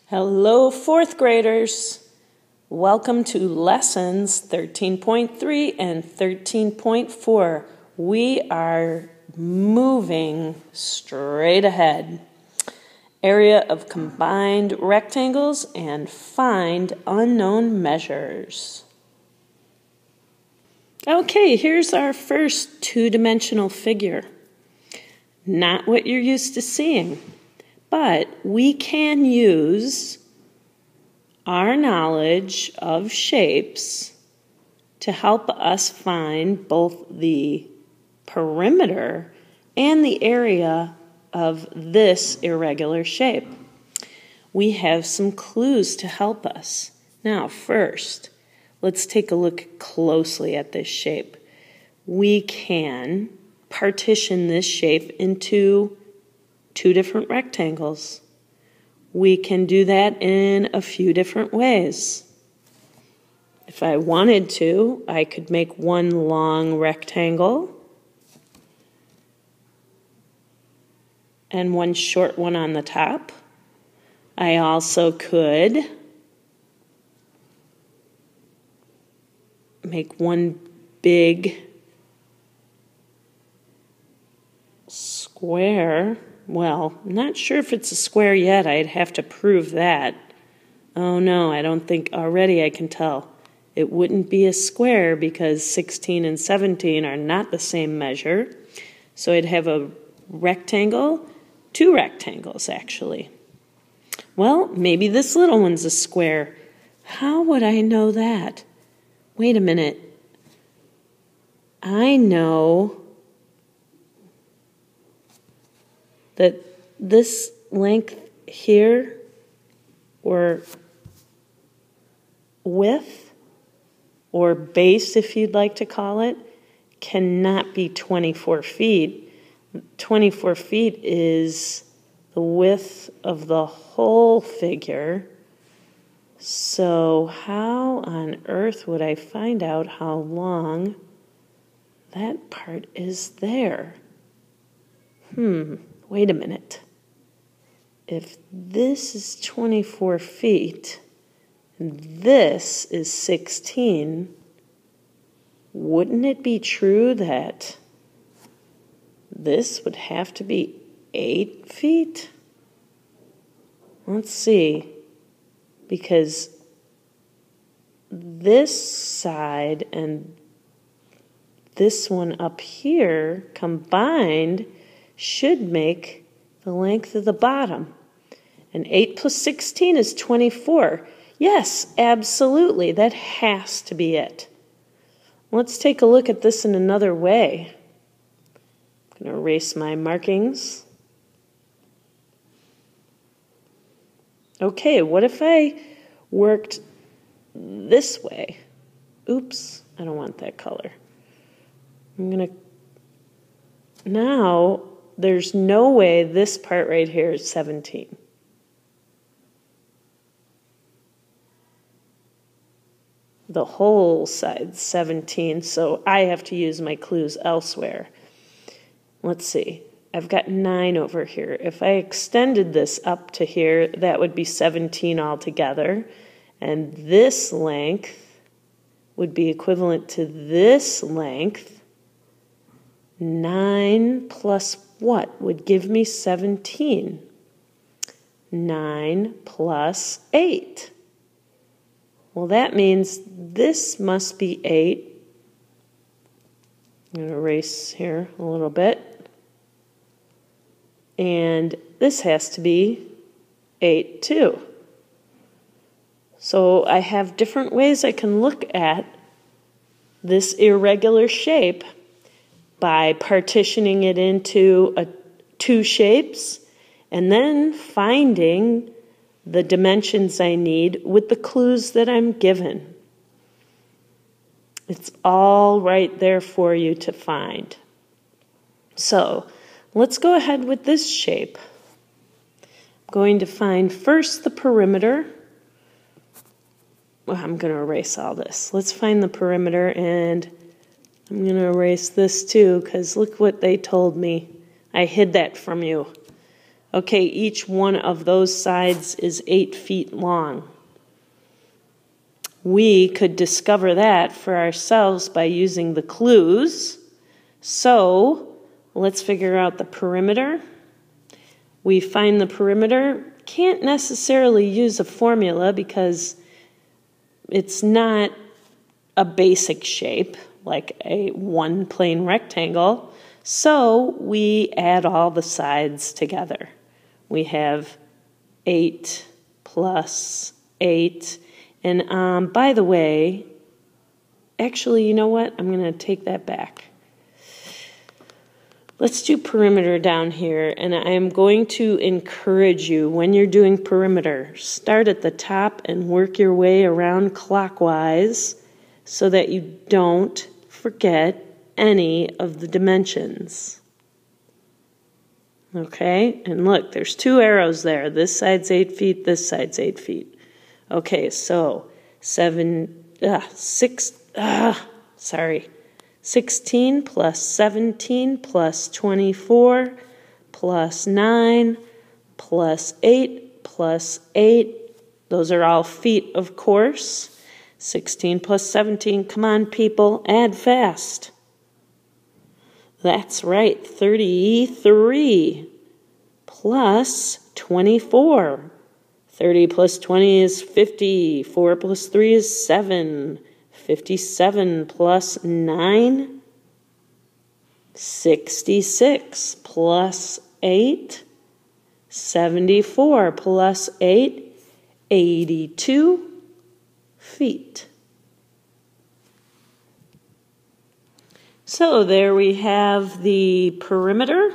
Hello, fourth graders. Welcome to lessons 13.3 and 13.4. We are moving straight ahead. Area of combined rectangles and find unknown measures. Okay, here's our first two-dimensional figure. Not what you're used to seeing. But we can use our knowledge of shapes to help us find both the perimeter and the area of this irregular shape. We have some clues to help us. Now, first, let's take a look closely at this shape. We can partition this shape into two different rectangles. We can do that in a few different ways. If I wanted to, I could make one long rectangle and one short one on the top. I also could make one big square. Well, I'm not sure if it's a square yet. I'd have to prove that. Oh no, I don't think already I can tell. It wouldn't be a square because 16 and 17 are not the same measure. So I'd have a rectangle, two rectangles actually. Well, maybe this little one's a square. How would I know that? Wait a minute. I know that this length here, or width, or base if you'd like to call it, cannot be 24 feet. 24 feet is the width of the whole figure. So how on earth would I find out how long that part is there? Wait a minute. If this is 24 feet and this is 16, wouldn't it be true that this would have to be 8 feet? Let's see. Because this side and this one up here combined should make the length of the bottom. And 8 plus 16 is 24. Yes, absolutely. That has to be it. Let's take a look at this in another way. I'm going to erase my markings. Okay, what if I worked this way? Oops, I don't want that color. Now, there's no way this part right here is 17. The whole side's 17, so I have to use my clues elsewhere. Let's see. I've got 9 over here. If I extended this up to here, that would be 17 altogether. And this length would be equivalent to this length. 9 plus what would give me 17? 9 plus 8. Well, that means this must be 8. I'm going to erase here a little bit. And this has to be 8 too. So I have different ways I can look at this irregular shape by partitioning it into two shapes and then finding the dimensions I need with the clues that I'm given. It's all right there for you to find. So let's go ahead with this shape. I'm going to find first the perimeter. Well, I'm going to erase all this. Let's find the perimeter, and I'm going to erase this too because look what they told me. I hid that from you. Okay, each one of those sides is 8 feet long. We could discover that for ourselves by using the clues. So let's figure out the perimeter. We find the perimeter. Can't necessarily use a formula because it's not a basic shape like a one plane rectangle. So we add all the sides together. We have 8 plus 8. And by the way, actually, you know what? I'm going to take that back. Let's do perimeter down here, and I'm going to encourage you when you're doing perimeter, start at the top and work your way around clockwise so that you don't forget any of the dimensions. Okay, and look, there's 2 arrows there. This side's 8 feet, this side's 8 feet. Okay, so 16 plus 17 plus 24 plus 9 plus 8 plus 8. Those are all feet, of course. 16 plus 17. Come on, people, add fast. That's right, 33 plus 24. 30 plus 20 is 50. 4 plus 3 is 7. 57 plus 9, 66 plus 8, 74 plus 8, 82 feet. So there we have the perimeter.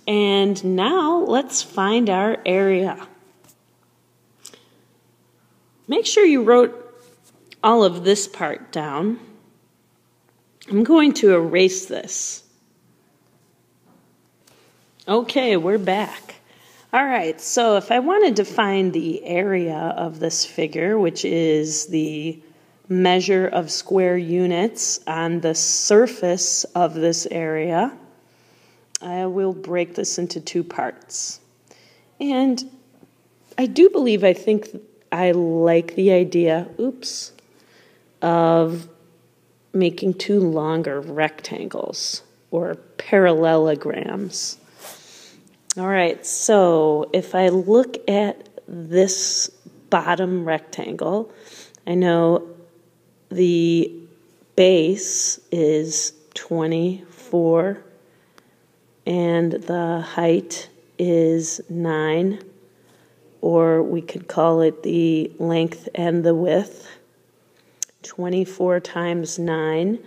And now let's find our area. Make sure you wrote all of this part down. I'm going to erase this. Okay, we're back. All right, so if I wanted to find the area of this figure, which is the measure of square units on the surface of this area, I will break this into 2 parts. And I think I like the idea, of making 2 longer rectangles or parallelograms. All right, so if I look at this bottom rectangle, I know the base is 24 and the height is 9. Or we could call it the length and the width. 24 times 9,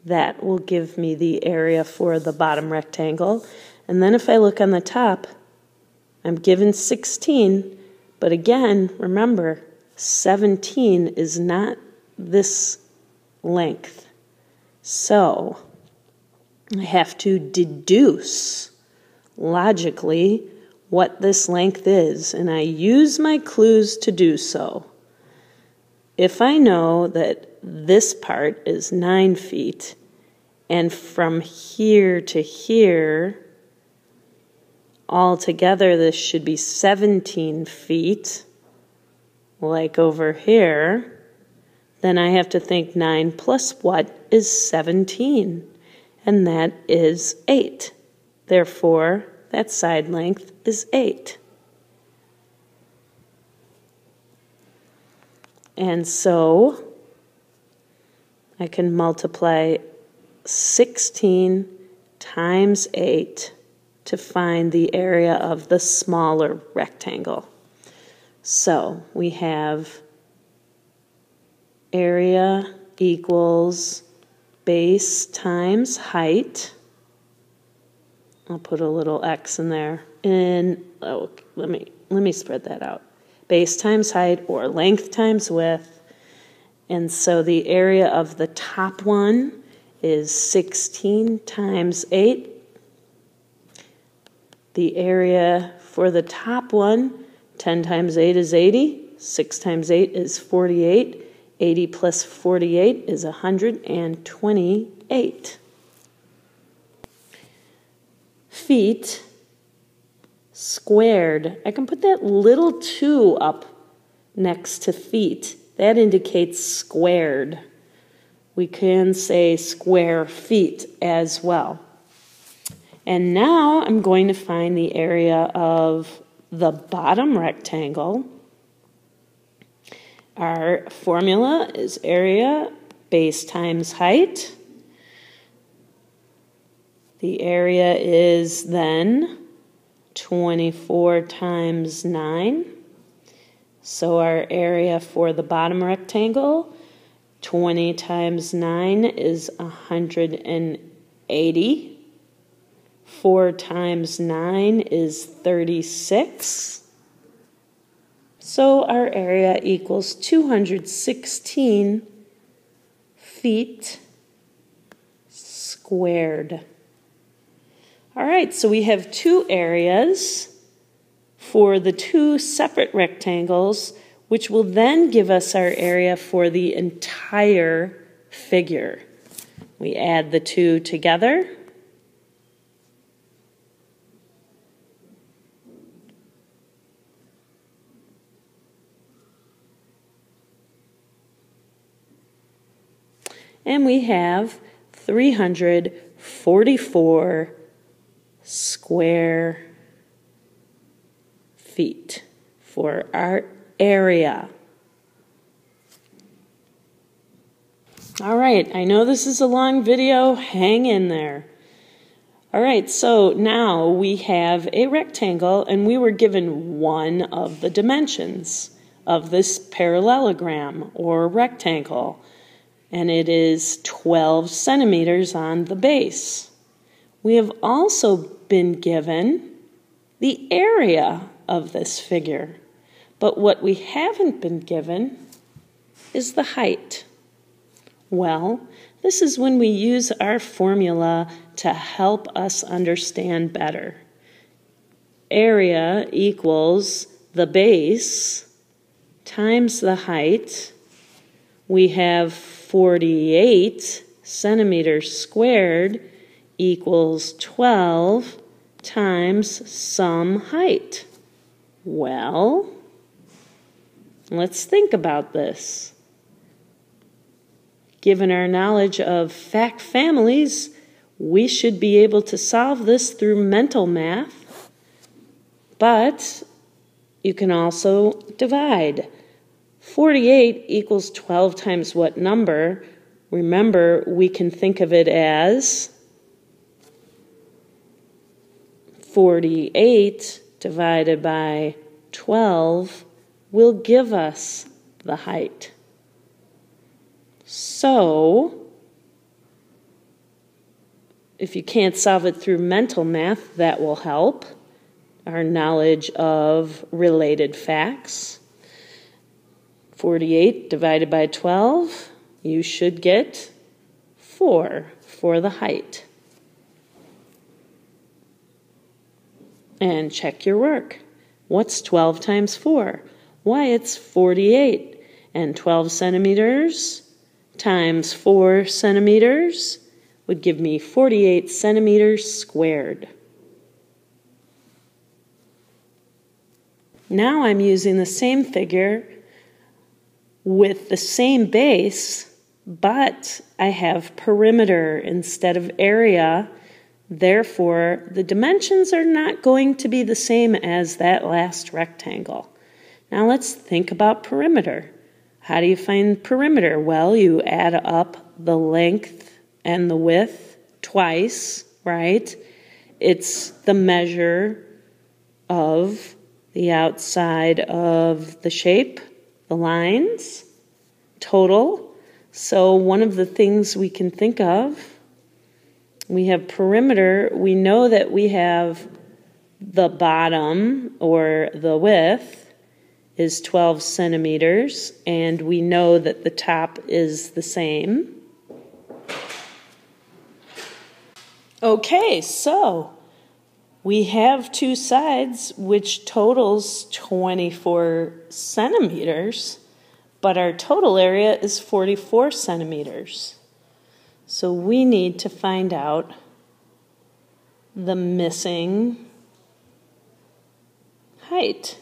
that will give me the area for the bottom rectangle. And then if I look on the top, I'm given 16, but again, remember, 17 is not this length. So I have to deduce logically what this length is, and I use my clues to do so. If I know that this part is 9 feet, and from here to here, altogether this should be 17 feet, like over here, then I have to think 9 plus what is 17, and that is 8. Therefore, that side length is 8. And so I can multiply 16 times 8 to find the area of the smaller rectangle. So we have area equals base times height. I'll put a little X in there. And let me spread that out. Base times height, or length times width. And so the area of the top one is 16 times 8. The area for the top one, 10 times 8 is 80. 6 times 8 is 48. 80 plus 48 is 128. feet squared. I can put that little 2 up next to feet. That indicates squared. We can say square feet as well. And now I'm going to find the area of the bottom rectangle. Our formula is area base times height. The area is then 24 times 9. So our area for the bottom rectangle, 20 times 9 is 180. 4 times 9 is 36. So our area equals 216 feet squared. All right, so we have 2 areas for the 2 separate rectangles, which will then give us our area for the entire figure. We add the 2 together. And we have 344 square feet for our area. All right, I know this is a long video. Hang in there. All right, so now we have a rectangle, and we were given one of the dimensions of this parallelogram or rectangle, and it is 12 centimeters on the base. We have also been given the area of this figure, but what we haven't been given is the height. Well, this is when we use our formula to help us understand better. Area equals the base times the height. We have 48 centimeters squared equals 12 times some height. Well, let's think about this. Given our knowledge of fact families, we should be able to solve this through mental math, but you can also divide. 48 equals 12 times what number? Remember, we can think of it as 48 divided by 12 will give us the height. So, if you can't solve it through mental math, that will help our knowledge of related facts. 48 divided by 12, you should get 4 for the height. And check your work. What's 12 times 4? Why, it's 48. And 12 centimeters times 4 centimeters would give me 48 centimeters squared. Now I'm using the same figure with the same base, but I have perimeter instead of area. Therefore, the dimensions are not going to be the same as that last rectangle. Now let's think about perimeter. How do you find perimeter? Well, you add up the length and the width twice, right? It's the measure of the outside of the shape, the lines, total. So one of the things we can think of, we have perimeter. We know that we have the bottom or the width is 12 centimeters, and we know that the top is the same. Okay, so we have 2 sides, which totals 24 centimeters, but our total area is 44 centimeters. So we need to find out the missing height.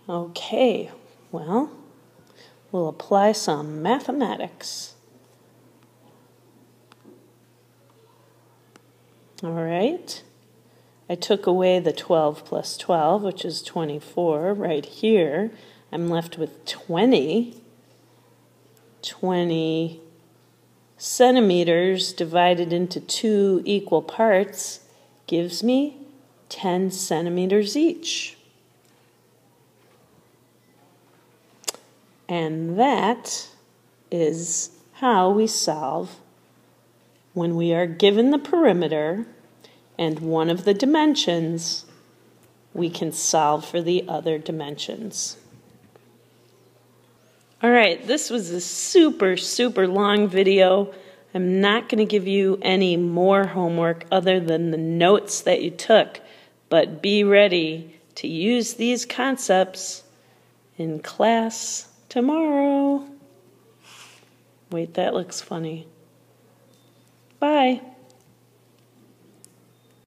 Okay, well, we'll apply some mathematics. All right, I took away the 12 plus 12, which is 24 right here. I'm left with 20. 20 centimeters divided into 2 equal parts gives me 10 centimeters each. And that is how we solve when we are given the perimeter and one of the dimensions, we can solve for the other dimensions. All right, this was a super, super long video. I'm not going to give you any more homework other than the notes that you took, but be ready to use these concepts in class tomorrow. Wait, that looks funny. Bye.